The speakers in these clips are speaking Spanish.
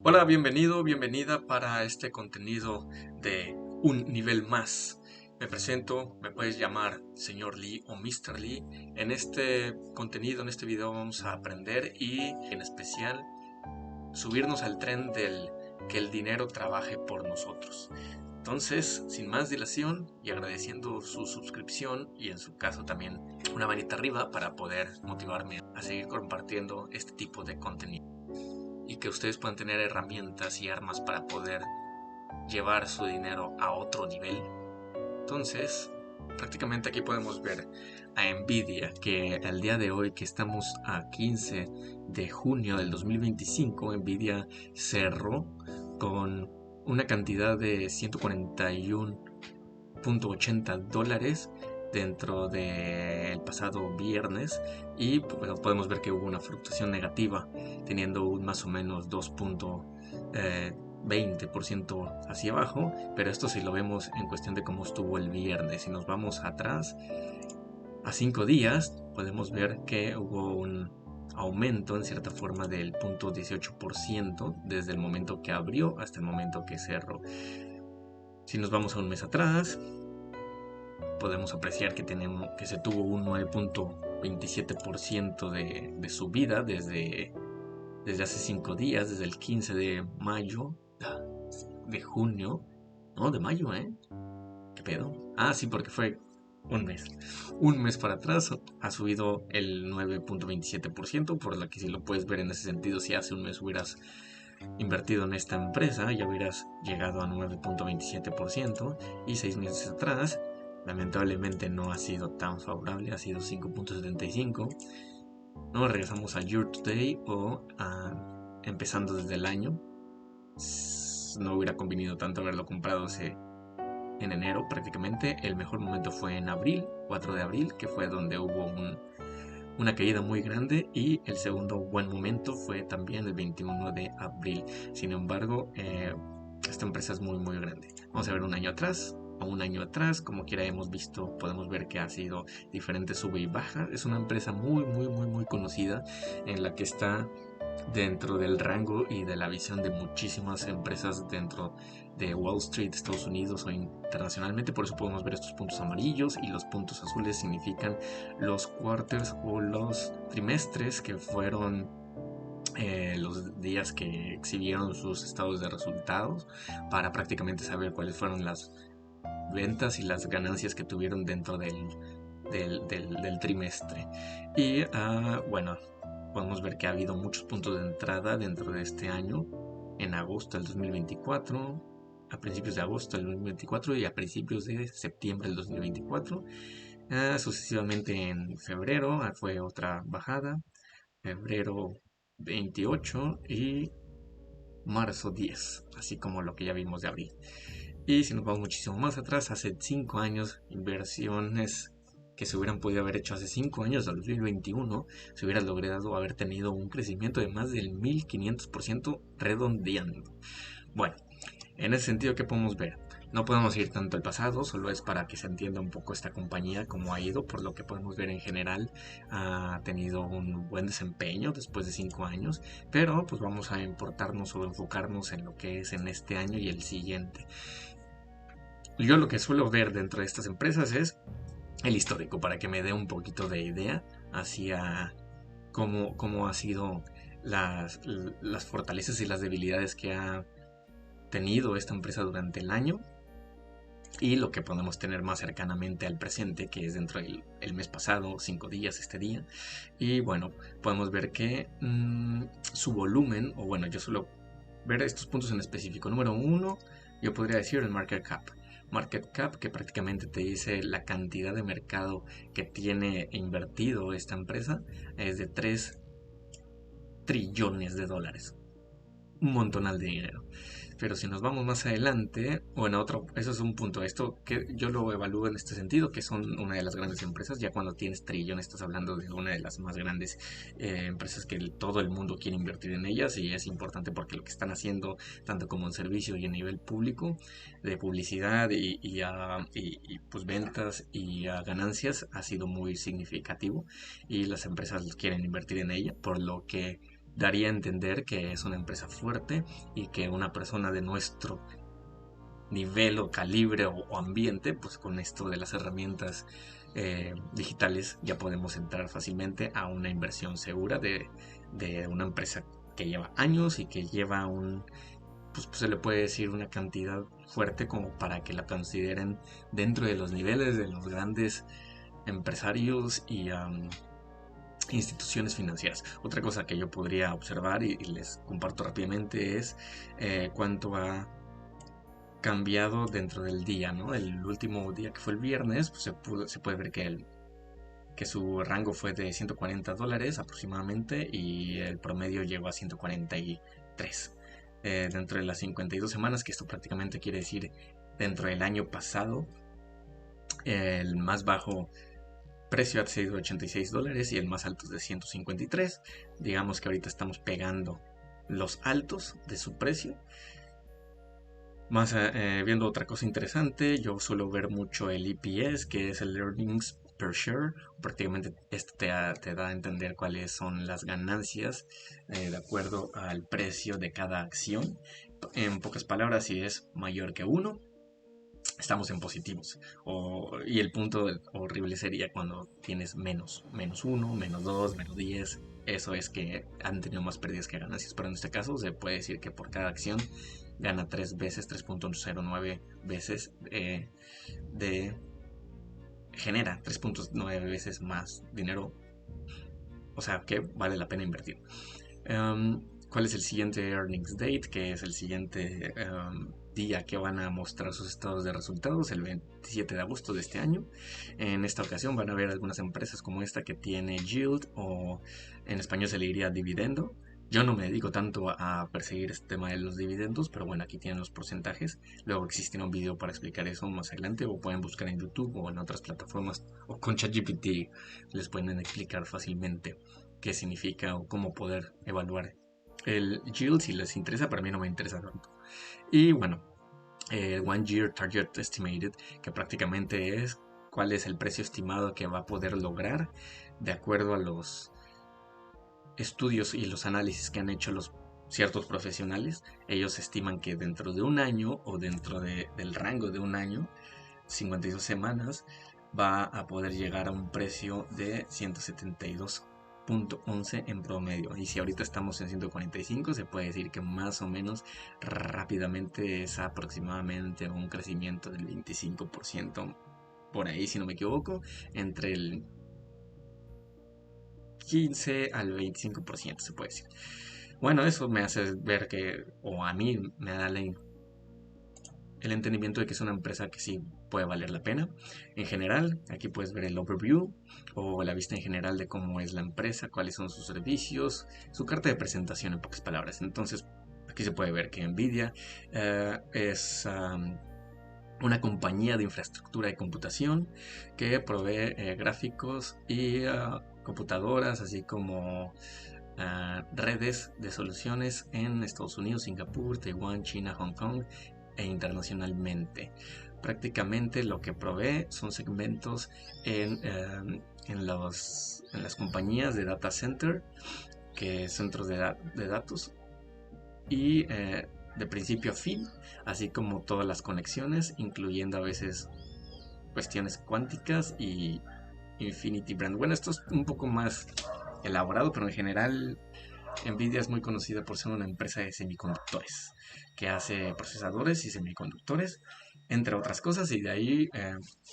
Hola, bienvenido, bienvenida para este contenido de un nivel más. Me presento, me puedes llamar señor Lee o Mr. Lee. En este contenido, en este video vamos a aprender y en especial subirnos al tren del que el dinero trabaje por nosotros. Entonces, sin más dilación y agradeciendo su suscripción y en su caso también una manita arriba para poder motivarme a seguir compartiendo este tipo de contenido y que ustedes puedan tener herramientas y armas para poder llevar su dinero a otro nivel. Entonces, prácticamente aquí podemos ver a Nvidia, que al día de hoy, que estamos a 15 de junio del 2025, Nvidia cerró con una cantidad de 141.80 dólares dentro del pasado viernes y pues, podemos ver que hubo una fluctuación negativa teniendo un más o menos 2.20% hacia abajo, pero esto si lo vemos en cuestión de cómo estuvo el viernes. Si nos vamos atrás a 5 días podemos ver que hubo un aumento en cierta forma del 0.18% desde el momento que abrió hasta el momento que cerró. Si nos vamos a un mes atrás podemos apreciar que se tuvo un 9.27% de subida desde hace 5 días, desde el 15 de mayo, de junio, no, de mayo, ¿qué pedo? Ah, sí, porque fue un mes. Un mes para atrás ha subido el 9.27%, por lo que si lo puedes ver en ese sentido, si hace un mes hubieras invertido en esta empresa, ya hubieras llegado a 9.27% y 6 meses atrás lamentablemente no ha sido tan favorable, ha sido 5.75. No regresamos a Year to Day o empezando desde el año. No hubiera convenido tanto haberlo comprado en enero prácticamente. El mejor momento fue en abril, 4 de abril, que fue donde hubo una caída muy grande, y el segundo buen momento fue también el 21 de abril. Sin embargo, esta empresa es muy muy grande. Vamos a ver un año atrás. A un año atrás, como quiera hemos visto, podemos ver que ha sido diferente sube y baja. Es una empresa muy muy muy muy conocida en la que está dentro del rango y de la visión de muchísimas empresas dentro de Wall Street, Estados Unidos o internacionalmente. Por eso podemos ver estos puntos amarillos, y los puntos azules significan los quarters o los trimestres, que fueron los días que exhibieron sus estados de resultados para prácticamente saber cuáles fueron las ventas y las ganancias que tuvieron dentro del trimestre. Y bueno, podemos ver que ha habido muchos puntos de entrada dentro de este año, en agosto del 2024, a principios de agosto del 2024 y a principios de septiembre del 2024. Sucesivamente en febrero fue otra bajada, febrero 28 y marzo 10, así como lo que ya vimos de abril. Y si nos vamos muchísimo más atrás, hace 5 años, inversiones que se hubieran podido haber hecho hace 5 años, al 2021, se hubiera logrado haber tenido un crecimiento de más del 1500% redondeando. Bueno, en ese sentido, ¿qué podemos ver? No podemos ir tanto al pasado, solo es para que se entienda un poco esta compañía, cómo ha ido. Por lo que podemos ver en general, ha tenido un buen desempeño después de 5 años, pero pues vamos a importarnos o enfocarnos en lo que es en este año y el siguiente. Yo lo que suelo ver dentro de estas empresas es el histórico, para que me dé un poquito de idea hacia cómo ha sido las fortalezas y las debilidades que ha tenido esta empresa durante el año, y lo que podemos tener más cercanamente al presente, que es dentro del mes pasado, 5 días, este día. Y bueno, podemos ver que su volumen, o bueno, yo suelo ver estos puntos en específico. Número uno, yo podría decir el market cap. Market cap, que prácticamente te dice la cantidad de mercado que tiene invertido esta empresa, es de 3 trillones de dólares. Un montonal de dinero. Pero si nos vamos más adelante, bueno, eso es un punto. Esto que yo lo evalúo en este sentido, que son una de las grandes empresas. Ya cuando tienes trillones, estás hablando de una de las más grandes empresas que todo el mundo quiere invertir en ellas, y es importante porque lo que están haciendo, tanto como en servicio y a nivel público, de publicidad y pues ventas y ganancias, ha sido muy significativo, y las empresas quieren invertir en ella, por lo que daría a entender que es una empresa fuerte y que una persona de nuestro nivel o calibre o ambiente, pues con esto de las herramientas digitales ya podemos entrar fácilmente a una inversión segura de una empresa que lleva años y que lleva pues se le puede decir una cantidad fuerte como para que la consideren dentro de los niveles de los grandes empresarios y instituciones financieras. Otra cosa que yo podría observar y les comparto rápidamente es cuánto ha cambiado dentro del día, ¿no? El último día que fue el viernes, pues se puede ver que su rango fue de $140 aproximadamente y el promedio llegó a 143. Dentro de las 52 semanas, que esto prácticamente quiere decir dentro del año pasado, el más bajo precio ha sido $86 y el más alto es de 153. Digamos que ahorita estamos pegando los altos de su precio. Más viendo otra cosa interesante, yo suelo ver mucho el EPS, que es el Earnings Per Share. Prácticamente esto te da a entender cuáles son las ganancias de acuerdo al precio de cada acción. En pocas palabras, si es mayor que 1, estamos en positivos. Y el punto horrible sería cuando tienes menos 1, menos 2, menos 10. Eso es que han tenido más pérdidas que ganancias. Pero en este caso se puede decir que por cada acción gana 3 veces, 3.09 veces genera 3.9 veces más dinero. O sea que vale la pena invertir. ¿Cuál es el siguiente earnings date? Que es el siguiente día que van a mostrar sus estados de resultados, el 27 de agosto de este año. En esta ocasión van a ver algunas empresas como esta que tiene yield, o en español se le diría dividendo. Yo no me dedico tanto a perseguir este tema de los dividendos, pero bueno, aquí tienen los porcentajes. Luego existirá un video para explicar eso más adelante, o pueden buscar en YouTube o en otras plataformas, o con ChatGPT les pueden explicar fácilmente qué significa o cómo poder evaluar el yield si les interesa. Para mí no me interesa tanto. Y bueno, el One Year Target Estimated, que prácticamente es cuál es el precio estimado que va a poder lograr de acuerdo a los estudios y los análisis que han hecho los ciertos profesionales. Ellos estiman que dentro de un año, o dentro del rango de un año, 52 semanas, va a poder llegar a un precio de 172.11 en promedio. Y si ahorita estamos en 145, se puede decir que más o menos rápidamente es aproximadamente un crecimiento del 25%, por ahí si no me equivoco, entre el 15 al 25% se puede decir. Bueno, eso me hace ver que, o a mí me da el entendimiento de que es una empresa que sí puede valer la pena. En general, aquí puedes ver el overview o la vista en general de cómo es la empresa, cuáles son sus servicios, su carta de presentación en pocas palabras. Entonces, aquí se puede ver que Nvidia es una compañía de infraestructura de computación que provee gráficos y computadoras, así como redes de soluciones en Estados Unidos, Singapur, Taiwán, China, Hong Kong e internacionalmente. Prácticamente lo que provee son segmentos en las compañías de data center, que es centros de datos, y de principio a fin, así como todas las conexiones, incluyendo a veces cuestiones cuánticas y Infinity Brand. Bueno, esto es un poco más elaborado, pero en general Nvidia es muy conocida por ser una empresa de semiconductores que hace procesadores y semiconductores, entre otras cosas, y de ahí,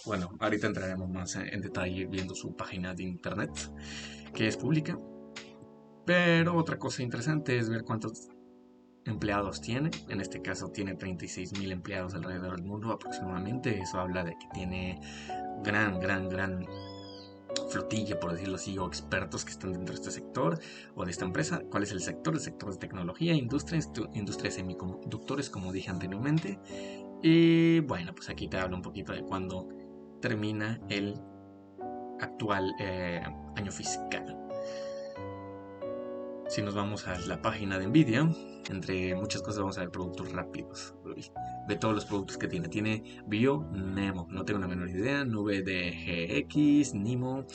bueno, ahorita entraremos más en detalle viendo su página de internet, que es pública. Pero otra cosa interesante es ver cuántos empleados tiene. En este caso tiene 36,000 empleados alrededor del mundo aproximadamente. Eso habla de que tiene gran flotilla, por decirlo así, o expertos que están dentro de este sector o de esta empresa. ¿Cuál es el sector? El sector de tecnología, industria de semiconductores, como dije anteriormente. Y bueno, pues aquí te hablo un poquito de cuándo termina el actual año fiscal. Si nos vamos a la página de Nvidia, entre muchas cosas vamos a ver productos rápidos. Ve todos los productos que tiene. Tiene Bio, Nemo, no tengo la menor idea. Nube de GX, Nemo,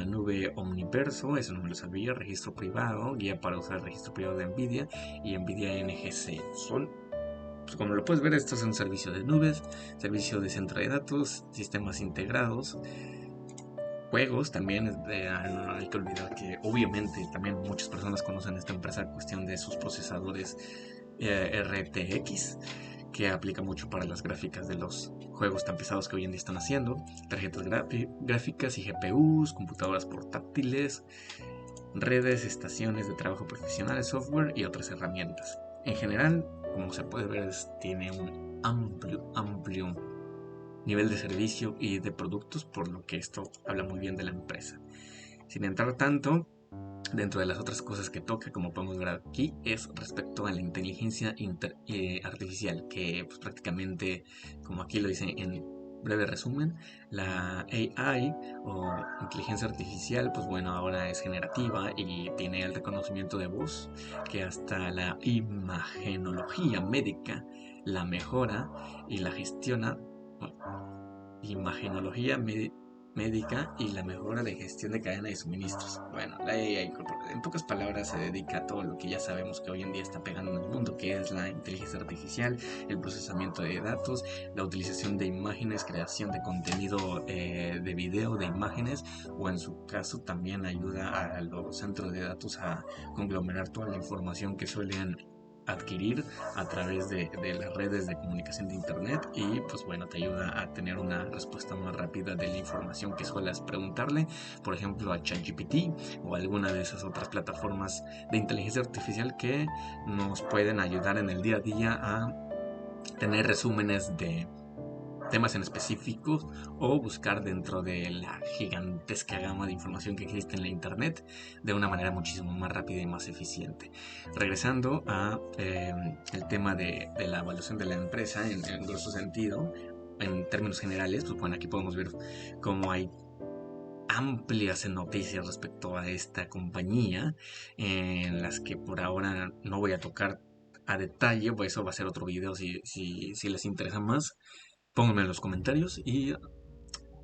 Nube Omniverso, eso no me lo sabía. Registro privado, guía para usar el registro privado de Nvidia y Nvidia NGC. Son, pues como lo puedes ver, esto es un servicio de nubes, servicio de centro de datos, sistemas integrados. Juegos también, no hay que olvidar que obviamente también muchas personas conocen esta empresa en cuestión de sus procesadores RTX, que aplica mucho para las gráficas de los juegos tan pesados que hoy en día están haciendo, tarjetas gráficas y GPUs, computadoras portátiles, redes, estaciones de trabajo profesionales, software y otras herramientas. En general, como se puede ver, tiene un amplio nivel de servicio y de productos, por lo que esto habla muy bien de la empresa. Sin entrar tanto, dentro de las otras cosas que toca, como podemos ver aquí, es respecto a la inteligencia artificial, que pues, prácticamente, como aquí lo dice en breve resumen, la AI o inteligencia artificial, pues bueno, ahora es generativa y tiene el reconocimiento de voz, que hasta la imagenología médica la mejora y la gestiona. Imagenología médica y la mejora de gestión de cadena de suministros. Bueno, la AI, en pocas palabras, se dedica a todo lo que ya sabemos que hoy en día está pegando en el mundo, que es la inteligencia artificial, el procesamiento de datos, la utilización de imágenes, creación de contenido de video, de imágenes, o en su caso también ayuda a los centros de datos a conglomerar toda la información que suelen adquirir a través de las redes de comunicación de internet y pues bueno, te ayuda a tener una respuesta más rápida de la información que suelas preguntarle, por ejemplo a ChatGPT o alguna de esas otras plataformas de inteligencia artificial que nos pueden ayudar en el día a día a tener resúmenes de temas en específicos o buscar dentro de la gigantesca gama de información que existe en la internet de una manera muchísimo más rápida y más eficiente. Regresando a el tema de la evaluación de la empresa en grosso sentido, en términos generales, pues bueno, aquí podemos ver cómo hay amplias noticias respecto a esta compañía en las que por ahora no voy a tocar a detalle, pues eso va a ser otro video si les interesa más. Pónganme en los comentarios y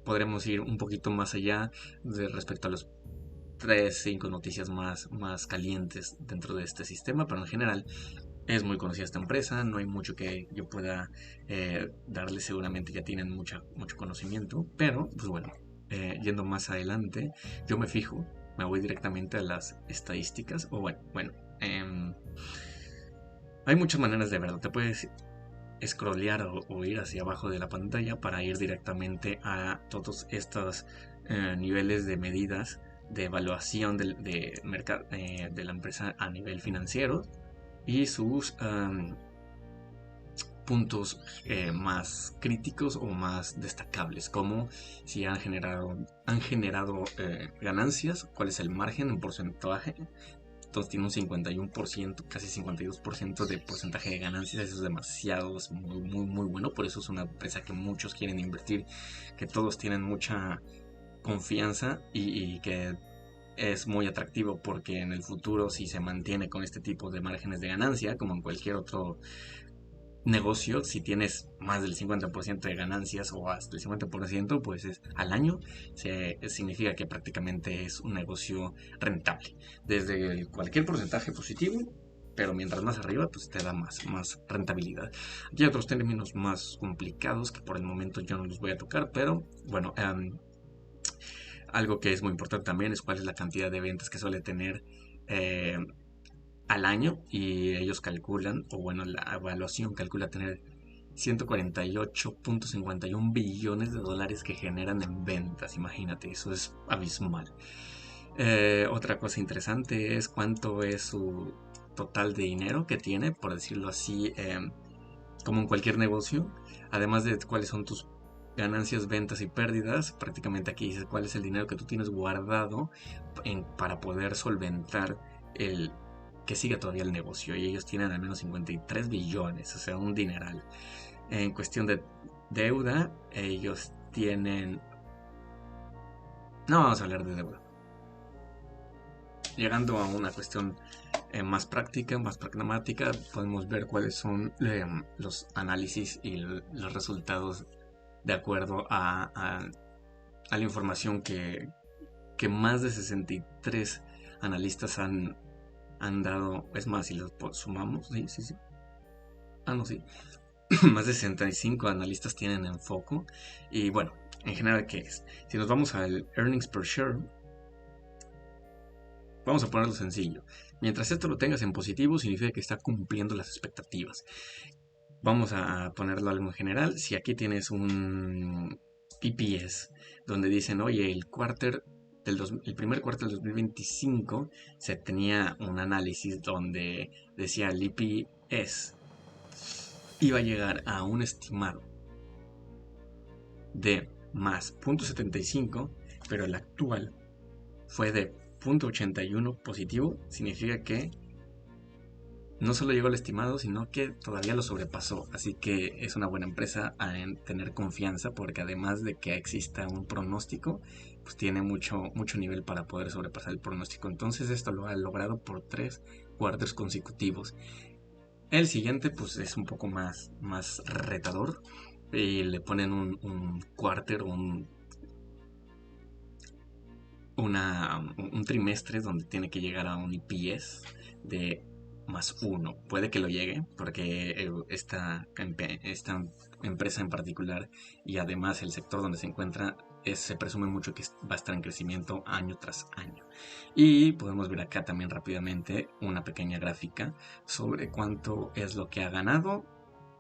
podremos ir un poquito más allá respecto a los 3-5 noticias más calientes dentro de este sistema, pero en general es muy conocida esta empresa, no hay mucho que yo pueda darle, seguramente ya tienen mucho conocimiento, pero pues bueno, yendo más adelante, yo me voy directamente a las estadísticas, o hay muchas maneras de verlo, te puedes scrollear o ir hacia abajo de la pantalla para ir directamente a todos estos niveles de medidas de evaluación de la empresa a nivel financiero y sus puntos más críticos o más destacables, como si han generado ganancias, cuál es el margen en porcentaje. Entonces tiene un 51%, casi 52% de porcentaje de ganancias. Eso es demasiado, es muy bueno. Por eso es una empresa que muchos quieren invertir, que todos tienen mucha confianza y que es muy atractivo porque en el futuro, si se mantiene con este tipo de márgenes de ganancia, como en cualquier otro negocio, si tienes más del 50% de ganancias o hasta el 50%, pues es al año, significa que prácticamente es un negocio rentable. Desde cualquier porcentaje positivo, pero mientras más arriba, pues te da más rentabilidad. Aquí hay otros términos más complicados que por el momento yo no los voy a tocar, pero bueno, algo que es muy importante también es cuál es la cantidad de ventas que suele tener al año, y ellos calculan, o bueno, la evaluación calcula tener 148.51 billones de dólares que generan en ventas. Imagínate, eso es abismal. Otra cosa interesante es cuánto es su total de dinero que tiene, por decirlo así, como en cualquier negocio, además de cuáles son tus ganancias, ventas y pérdidas. Prácticamente aquí dice cuál es el dinero que tú tienes guardado para poder solventar el que siga todavía el negocio, y ellos tienen al menos 53 billones, o sea, un dineral. En cuestión de deuda, ellos tienen... No vamos a hablar de deuda. llegando a una cuestión más práctica, más pragmática, podemos ver cuáles son los análisis y los resultados de acuerdo a la información que más de 63 analistas han dado. Es más, si los sumamos, sí. Ah, no, sí. Más de 65 analistas tienen en foco. Y bueno, en general, ¿qué es? Si nos vamos al earnings per share, vamos a ponerlo sencillo. Mientras esto lo tengas en positivo, significa que está cumpliendo las expectativas. Vamos a ponerlo algo en general. Si aquí tienes un EPS donde dicen, oye, el primer cuarto del 2025 se tenía un análisis donde decía el EPS iba a llegar a un estimado de más 0.75, pero el actual fue de 0.81 positivo, significa que no solo llegó al estimado, sino que todavía lo sobrepasó. Así que es una buena empresa en tener confianza, porque además de que exista un pronóstico, pues tiene mucho nivel para poder sobrepasar el pronóstico. Entonces esto lo ha logrado por 3 cuartos consecutivos. El siguiente pues es un poco más retador, y le ponen un quarter, un trimestre donde tiene que llegar a un EPS de más 1. Puede que lo llegue porque esta empresa en particular, y además el sector donde se encuentra, se presume mucho que va a estar en crecimiento año tras año. Y podemos ver acá también rápidamente una pequeña gráfica sobre cuánto es lo que ha ganado.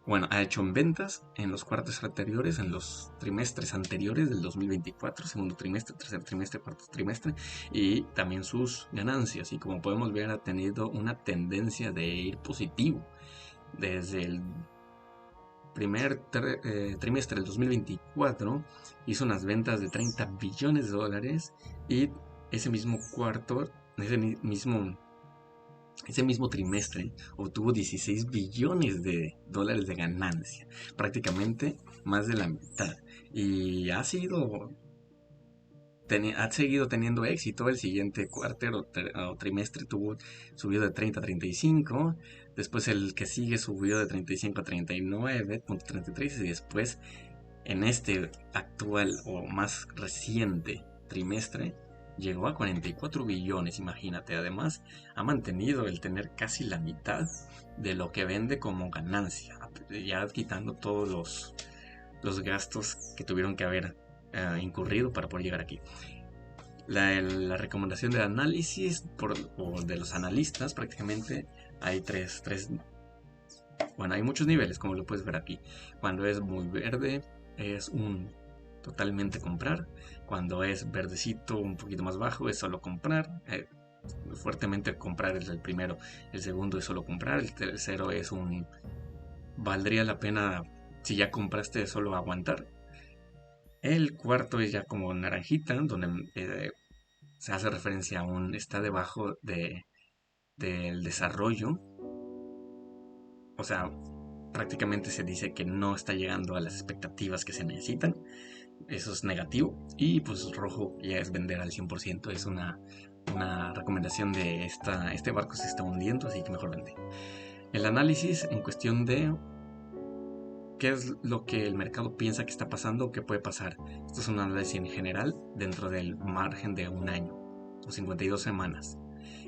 Bueno, ha hecho en ventas en los cuartos anteriores, en los trimestres anteriores del 2024, segundo trimestre, tercer trimestre, cuarto trimestre, y también sus ganancias. Y como podemos ver, ha tenido una tendencia de ir positivo. Desde el primer trimestre del 2024 hizo unas ventas de 30 billones de dólares, y ese mismo trimestre obtuvo 16 billones de dólares de ganancia, prácticamente más de la mitad. Y ha seguido teniendo éxito. El siguiente cuarto o trimestre subió de 30 a 35, después el que sigue subió de 35 a 39.33, y después en este actual o más reciente trimestre llegó a 44 billones, imagínate. Además, ha mantenido el tener casi la mitad de lo que vende como ganancia, ya quitando todos los gastos que tuvieron que haber incurrido para poder llegar aquí. La recomendación de análisis o de los analistas, prácticamente hay bueno, hay muchos niveles, como lo puedes ver aquí. Cuando es muy verde es un totalmente comprar. Cuando es verdecito un poquito más bajo es solo comprar. Fuertemente comprar es el primero. El segundo es solo comprar. El tercero es valdría la pena, si ya compraste, solo aguantar. El cuarto es ya como naranjita, donde se hace referencia a está debajo del desarrollo. O sea, prácticamente se dice que no está llegando a las expectativas que se necesitan. Eso es negativo. Y pues rojo ya es vender al 100%. Es una recomendación de este barco se está hundiendo, así que mejor vende. El análisis en cuestión de qué es lo que el mercado piensa que está pasando o que puede pasar. Esto es un análisis en general dentro del margen de un año o 52 semanas,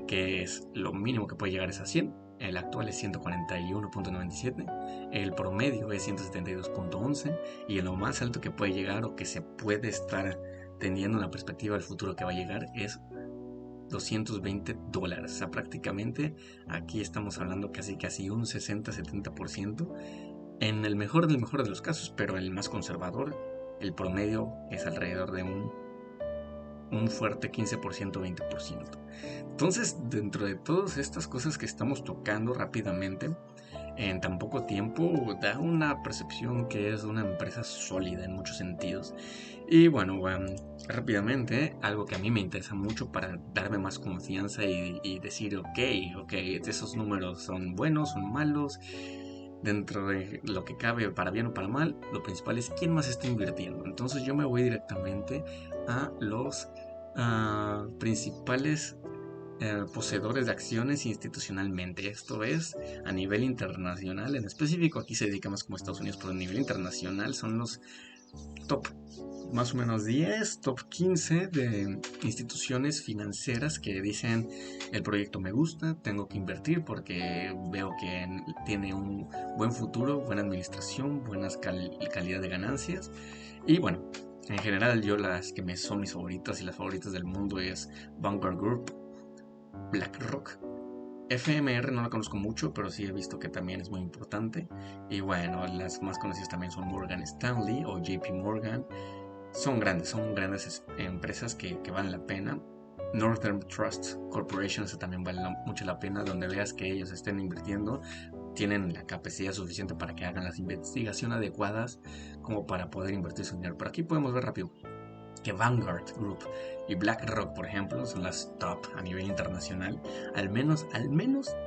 que es lo mínimo que puede llegar es a 100. El actual es 141.97, el promedio es 172.11, y lo más alto que puede llegar o que se puede estar teniendo una perspectiva del futuro que va a llegar es $220. O sea, prácticamente aquí estamos hablando casi un 60-70%. En el mejor de los casos, pero el más conservador, el promedio es alrededor de un fuerte 15%, 20%. Entonces, dentro de todas estas cosas que estamos tocando rápidamente, en tan poco tiempo, da una percepción que es una empresa sólida en muchos sentidos. Y bueno, rápidamente, algo que a mí me interesa mucho para darme más confianza y decir, ok, esos números son buenos, son malos, dentro de lo que cabe, para bien o para mal, lo principal es quién más está invirtiendo. Entonces yo me voy directamente a los principales poseedores de acciones institucionalmente. Esto es a nivel internacional. En específico, aquí se dedica más como Estados Unidos, pero a nivel internacional son los top más o menos 10, top 15 de instituciones financieras que dicen el proyecto me gusta, tengo que invertir porque veo que tiene un buen futuro, buena administración, buenas calidad de ganancias. Y bueno, en general yo las que son mis favoritas y las favoritas del mundo es Vanguard Group, BlackRock, FMR no la conozco mucho, pero sí he visto que también es muy importante. Y bueno, las más conocidas también son Morgan Stanley o JP Morgan. Son grandes empresas que valen la pena. Northern Trust Corporation, eso también vale mucho la pena, donde veas que ellos estén invirtiendo, tienen la capacidad suficiente para que hagan las investigaciones adecuadas como para poder invertir su dinero. Pero aquí podemos ver rápido que Vanguard Group y BlackRock, por ejemplo, son las top a nivel internacional. Al menos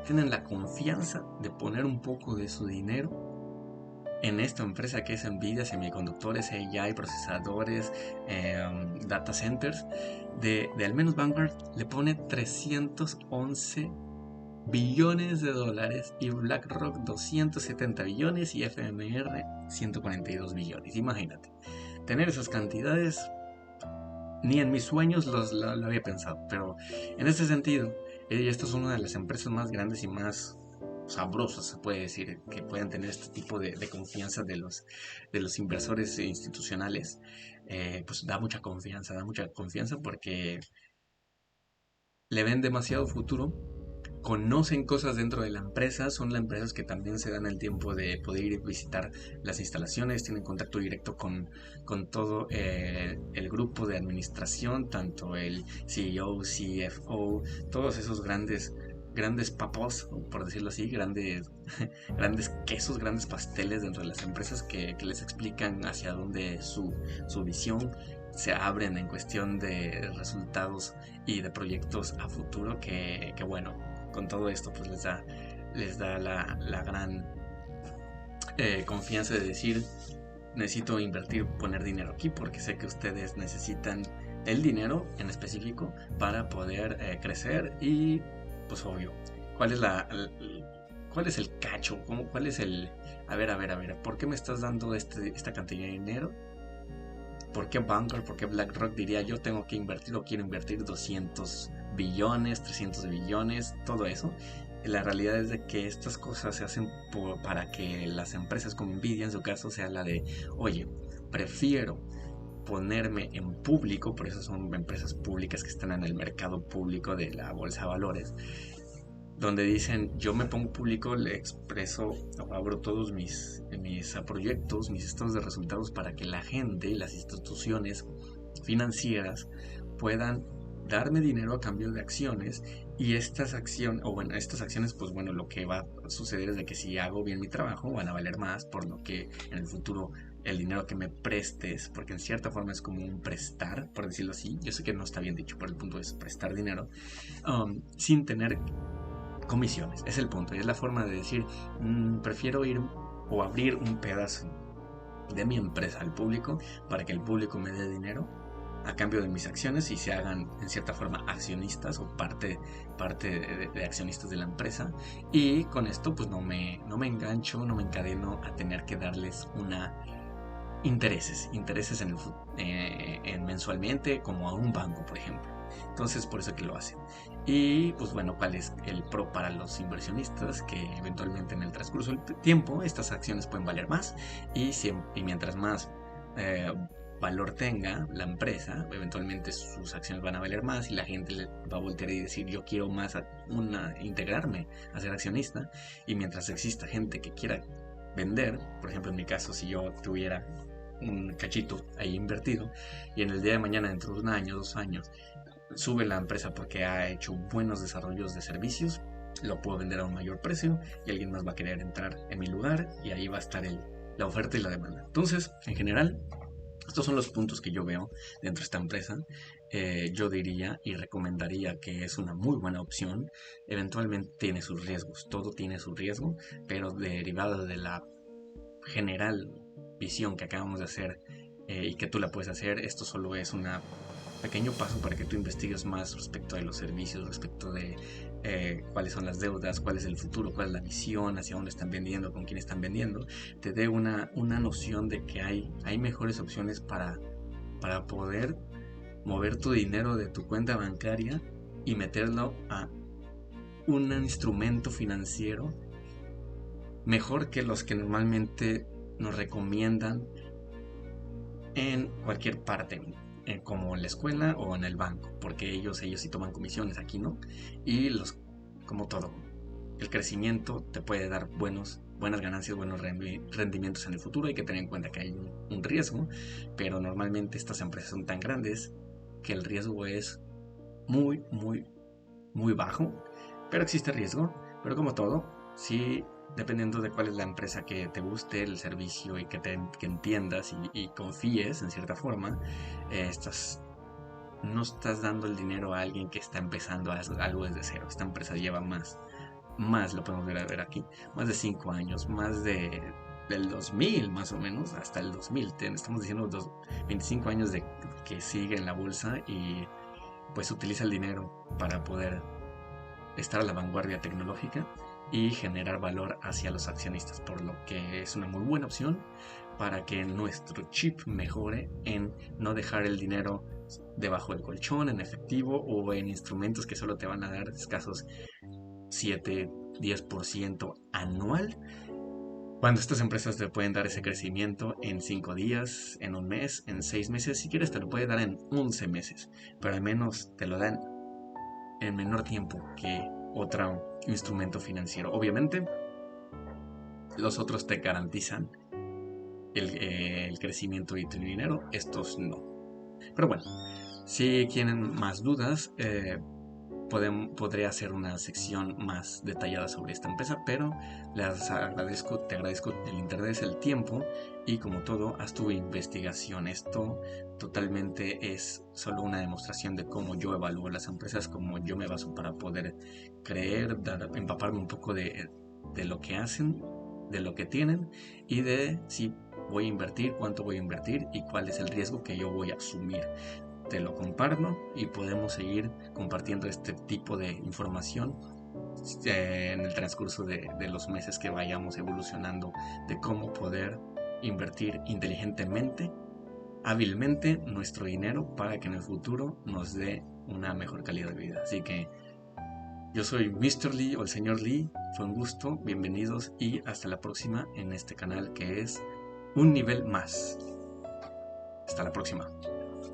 tienen la confianza de poner un poco de su dinero en esta empresa que es Nvidia, semiconductores, AI, procesadores, data centers. De al menos Vanguard le pone 311 billones de dólares y BlackRock 270 billones y FMR 142 billones. Imagínate, tener esas cantidades ni en mis sueños lo había pensado, pero en este sentido, esta es una de las empresas más grandes y más sabrosas, se puede decir, que puedan tener este tipo de confianza de los inversores institucionales. Pues da mucha confianza porque le ven demasiado futuro, conocen cosas dentro de la empresa, son las empresas que también se dan el tiempo de poder ir a visitar las instalaciones, tienen contacto directo con todo el grupo de administración, tanto el CEO, CFO, todos esos grandes papos, por decirlo así, grandes quesos, grandes pasteles dentro de las empresas que les explican hacia dónde su visión se abren en cuestión de resultados y de proyectos a futuro que bueno, con todo esto pues les da la gran confianza de decir necesito invertir, poner dinero aquí porque sé que ustedes necesitan el dinero en específico para poder crecer y pues obvio, ¿cuál es cuál es el cacho? ¿Cuál es el... A ver, ¿por qué me estás dando esta cantidad de dinero? ¿Por qué Vanguard? ¿Por qué BlackRock diría yo tengo que invertir o quiero invertir 200 billones, 300 billones, todo eso? La realidad es de que estas cosas se hacen para que las empresas como Nvidia en su caso sea la de, oye, prefiero ponerme en público, por eso son empresas públicas que están en el mercado público de la bolsa de valores, donde dicen yo me pongo público, le expreso o abro todos mis proyectos, mis estados de resultados para que la gente, las instituciones financieras puedan darme dinero a cambio de acciones y estas acciones pues bueno, lo que va a suceder es de que si hago bien mi trabajo van a valer más, por lo que en el futuro el dinero que me prestes, porque en cierta forma es como un prestar, por decirlo así, yo sé que no está bien dicho, pero el punto es prestar dinero sin tener comisiones, es el punto, y es la forma de decir, prefiero ir o abrir un pedazo de mi empresa al público para que el público me dé dinero a cambio de mis acciones y se hagan en cierta forma accionistas o parte de accionistas de la empresa, y con esto pues no me engancho, no me encadeno a tener que darles intereses en mensualmente como a un banco, por ejemplo. Entonces por eso que lo hacen. Y pues bueno, ¿cuál es el pro para los inversionistas? Que eventualmente en el transcurso del tiempo estas acciones pueden valer más y mientras más eh, valor tenga la empresa, eventualmente sus acciones van a valer más y la gente le va a voltear y decir yo quiero más integrarme a ser accionista. Y mientras exista gente que quiera vender, por ejemplo en mi caso, si yo tuviera un cachito ahí invertido y en el día de mañana, dentro de un año, 2 años, sube la empresa porque ha hecho buenos desarrollos de servicios, lo puedo vender a un mayor precio y alguien más va a querer entrar en mi lugar y ahí va a estar la oferta y la demanda. Entonces, en general, estos son los puntos que yo veo dentro de esta empresa. Yo diría y recomendaría que es una muy buena opción. Eventualmente tiene sus riesgos, todo tiene su riesgo, pero derivado de la general visión que acabamos de hacer y que tú la puedes hacer, esto solo es una pequeño paso para que tú investigues más respecto de los servicios, respecto de cuáles son las deudas, cuál es el futuro, cuál es la visión, hacia dónde están vendiendo, con quién están vendiendo, te dé una noción de que hay mejores opciones para poder mover tu dinero de tu cuenta bancaria y meterlo a un instrumento financiero mejor que los que normalmente nos recomiendan en cualquier parte, como en la escuela o en el banco, porque ellos sí toman comisiones, aquí no. Y como todo, el crecimiento te puede dar buenas ganancias, buenos rendimientos en el futuro. Hay que tener en cuenta que hay un riesgo, pero normalmente estas empresas son tan grandes que el riesgo es muy, muy, muy bajo, pero existe riesgo. Pero como todo, sí, dependiendo de cuál es la empresa que te guste, el servicio y que entiendas y confíes en cierta forma, no estás dando el dinero a alguien que está empezando algo desde cero. Esta empresa lleva más lo podemos ver aquí, más de 5 años, del 2000 más o menos, hasta el 2000. Estamos diciendo 25 años de que sigue en la bolsa y pues utiliza el dinero para poder estar a la vanguardia tecnológica y generar valor hacia los accionistas, por lo que es una muy buena opción para que nuestro chip mejore en no dejar el dinero debajo del colchón, en efectivo o en instrumentos que solo te van a dar escasos 7-10% anual, cuando estas empresas te pueden dar ese crecimiento en 5 días, en un mes, en 6 meses, si quieres te lo puede dar en 11 meses, pero al menos te lo dan en menor tiempo que otro instrumento financiero. Obviamente, los otros te garantizan el crecimiento de tu dinero, estos no. Pero bueno, si tienen más dudas, podré hacer una sección más detallada sobre esta empresa, pero te agradezco el interés, el tiempo y como todo, haz tu investigación. Esto totalmente es solo una demostración de cómo yo evalúo las empresas, cómo yo me baso para poder empaparme un poco de lo que hacen, de lo que tienen y de si voy a invertir, cuánto voy a invertir y cuál es el riesgo que yo voy a asumir. Te lo comparto y podemos seguir compartiendo este tipo de información en el transcurso de los meses que vayamos evolucionando de cómo poder invertir inteligentemente, hábilmente nuestro dinero para que en el futuro nos dé una mejor calidad de vida. Así que yo soy Mr. Lee o el señor Lee, fue un gusto, bienvenidos y hasta la próxima en este canal que es Un Nivel Más. Hasta la próxima.